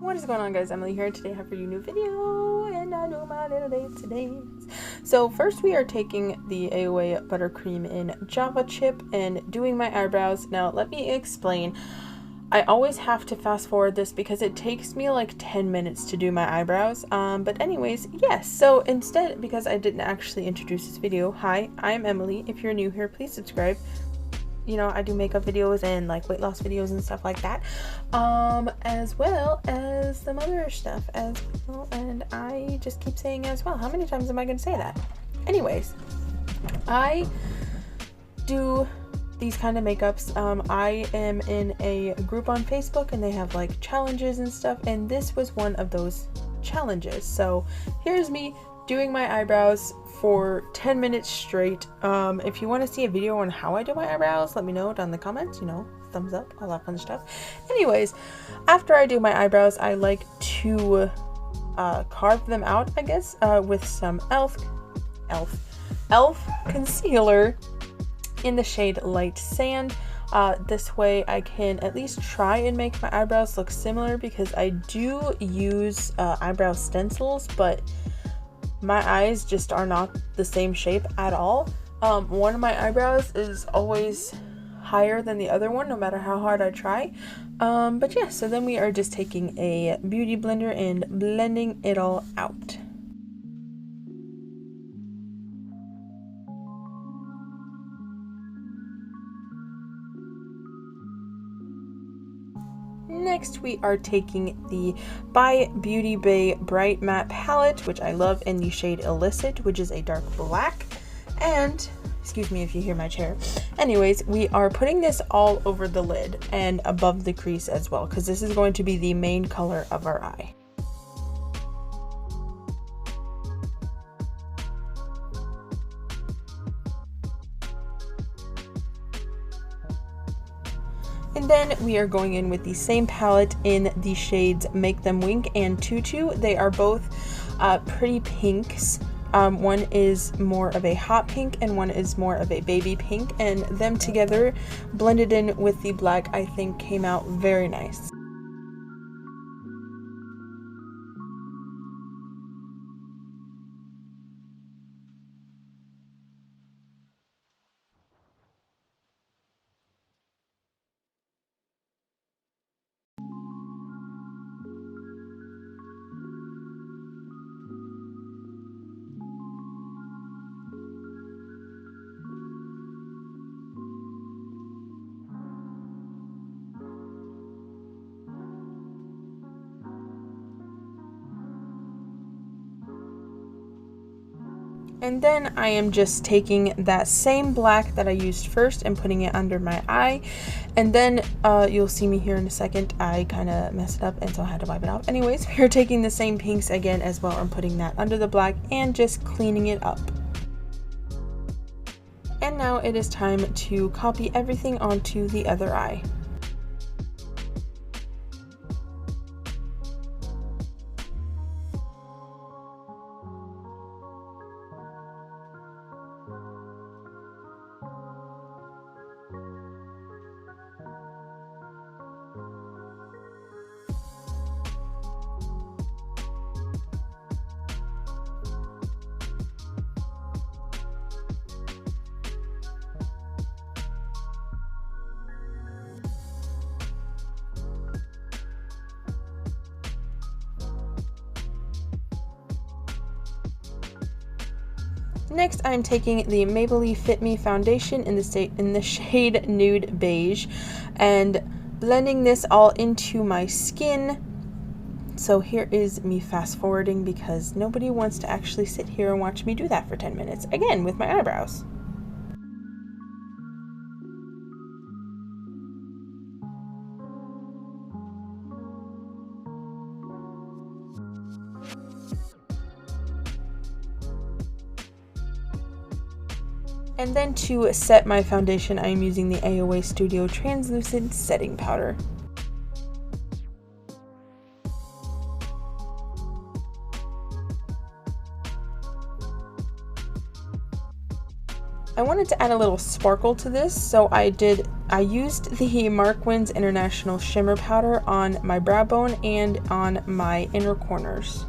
What is going on, guys? Emily here. Today I have for you a new video, and I know my little day today. So first we are taking the AOA Buttercream in Java Chip and doing my eyebrows. Now let me explain. I always have to fast forward this because it takes me like 10 minutes to do my eyebrows. But anyways, yes. So instead, because I didn't actually introduce this video, hi, I'm Emily. If you're new here, please subscribe. You know, I do makeup videos and like weight loss videos and stuff like that, as well as some other stuff as well, and I just keep saying as well. How many times am I gonna say that? Anyways, I do these kind of makeups. I am in a group on Facebook and they have like challenges and stuff, and this was one of those challenges. So here's me doing my eyebrows for 10 minutes straight. If you want to see a video on how I do my eyebrows, let me know down in the comments, you know, thumbs up, all that fun stuff. Anyways, after I do my eyebrows, I like to carve them out, I guess, with some elf concealer in the shade Light Sand. This way I can at least try and make my eyebrows look similar, because I do use eyebrow stencils, but my eyes just are not the same shape at all. One of my eyebrows is always higher than the other one, no matter how hard I try. But yeah, so then we are just taking a beauty blender and blending it all out. Next, we are taking the ByBeautyBay Bright Matte Palette, which I love, in the shade Illicit, which is a dark black. And, excuse me if you hear my chair. Anyways, we are putting this all over the lid and above the crease as well, because this is going to be the main color of our eye. And then we are going in with the same palette in the shades Make Them Wink and Tutu. They are both pretty pinks. One is more of a hot pink and one is more of a baby pink, and them together blended in with the black, I think came out very nice. And then I am just taking that same black that I used first and putting it under my eye. And then you'll see me here in a second. I kind of messed it up, and so I had to wipe it off. Anyways, we're taking the same pinks again as well and putting that under the black and just cleaning it up. And now it is time to copy everything onto the other eye. Next, I'm taking the Maybelline Fit Me foundation in the shade Nude Beige and blending this all into my skin. So here is me fast forwarding, because nobody wants to actually sit here and watch me do that for 10 minutes, again with my eyebrows. And then to set my foundation, I am using the AOA Studio Translucent Setting Powder. I wanted to add a little sparkle to this, so I used the Mark Wins International Shimmer Powder on my brow bone and on my inner corners.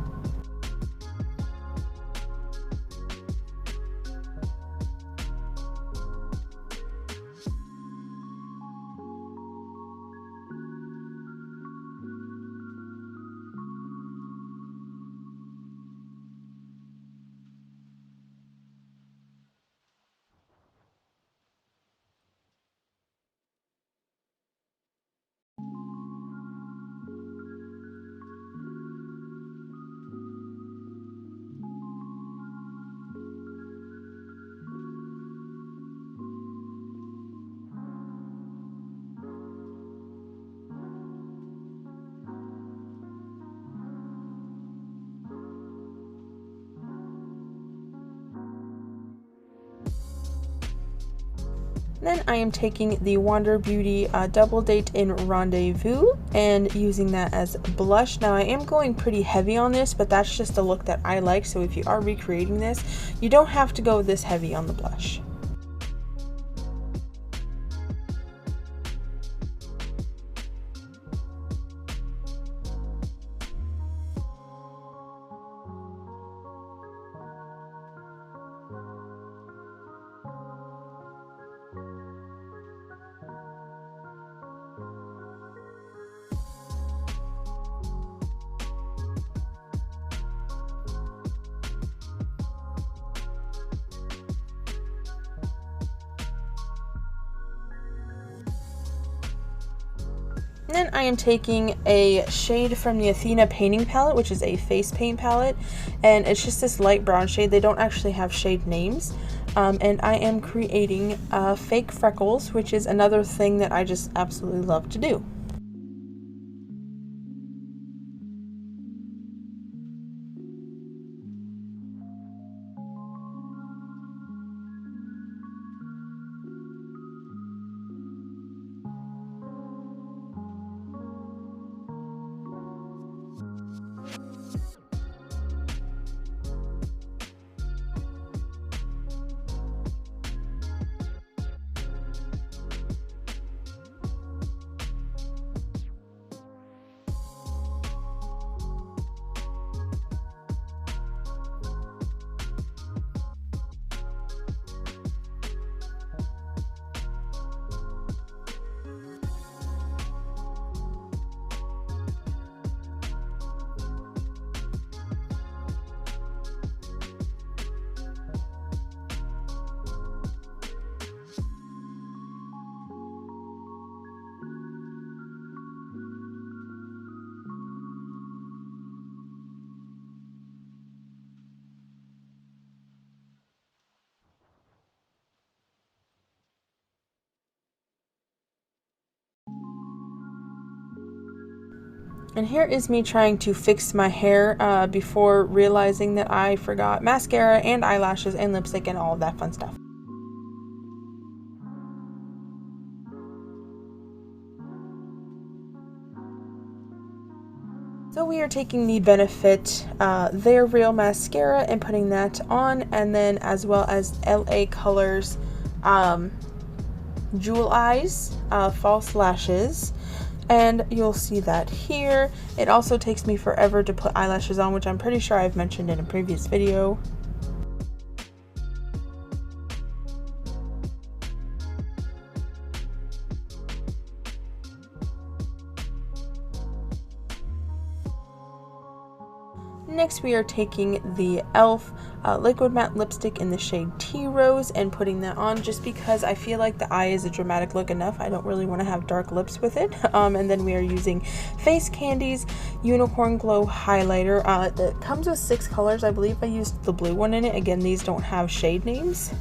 Then I am taking the Wander Beauty Double Date in Rendezvous and using that as blush. Now I am going pretty heavy on this, but that's just a look that I like, so if you are recreating this, you don't have to go this heavy on the blush. Then I am taking a shade from the Athena painting palette, which is a face paint palette, and it's just this light brown shade. They don't actually have shade names. And I am creating fake freckles, which is another thing that I just absolutely love to do. And here is me trying to fix my hair before realizing that I forgot mascara and eyelashes and lipstick and all of that fun stuff. So we are taking the Benefit They're Real mascara and putting that on, and then as well as LA Colors Jewel Eyes false lashes. And you'll see that here. It also takes me forever to put eyelashes on, which I'm pretty sure I've mentioned in a previous video. Next we are taking the e.l.f. Liquid Matte Lipstick in the shade Tea Rose and putting that on just because I feel like the eye is a dramatic look enough. I don't really want to have dark lips with it. And then we are using Face Candy's Unicorn Glow Highlighter. That comes with 6 colors. I believe I used the blue one in it. Again, these don't have shade names.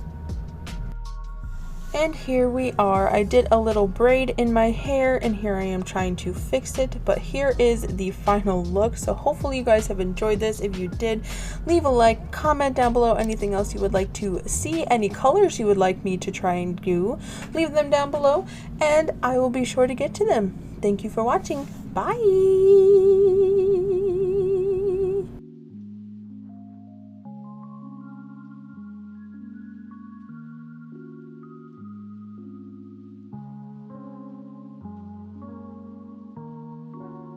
And here we are. I did a little braid in my hair and here I am trying to fix it, but here is the final look. So hopefully you guys have enjoyed this. If you did, leave a like, comment down below anything else you would like to see, any colors you would like me to try and do, leave them down below and I will be sure to get to them. Thank you for watching. Bye!